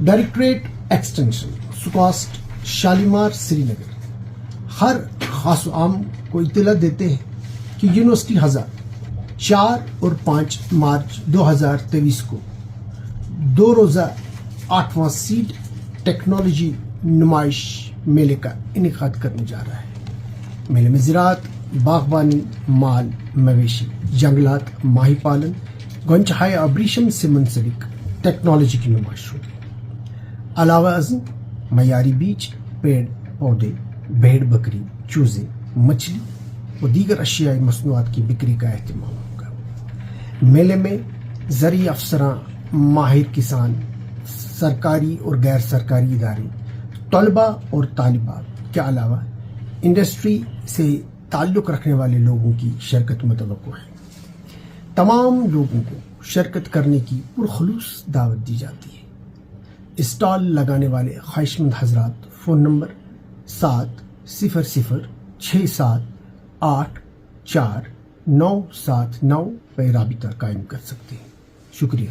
Directorate extension SKUAST Shalimar سری نگر ہر خاص و عام کو اطلاع دیتے ہیں کہ یونیورسٹی ہزار 4 اور 5 مارچ 2023 کو 2 روزہ 8واں سیڈ ٹیکنالوجی نمائش میلے کا انعقاد کرنے جا رہا ہے۔ میلے میں زراعت، باغبانی، مال مویشی، جنگلات، ماہی پالن، گونچہائے آبریشم سے منسلک ٹیکنالوجی کی نمائش ہوگی۔ علاوہ ازیں معیاری بیج، پیڑ پودے، بھیڑ بکری، چوزے، مچھلی و دیگر اشیائی مصنوعات کی بکری کا اہتمام ہوگا۔ میلے میں زرعی افسران، ماہر کسان، سرکاری اور غیر سرکاری ادارے، طلباء اور طالبات کے علاوہ انڈسٹری سے تعلق رکھنے والے لوگوں کی شرکت متوقع ہے۔ تمام لوگوں کو شرکت کرنے کی پرخلوص دعوت دی جاتی ہے۔ اسٹال لگانے والے خواہشمند حضرات فون نمبر 7006784979 پہ رابطہ قائم کر سکتے ہیں۔ شکریہ۔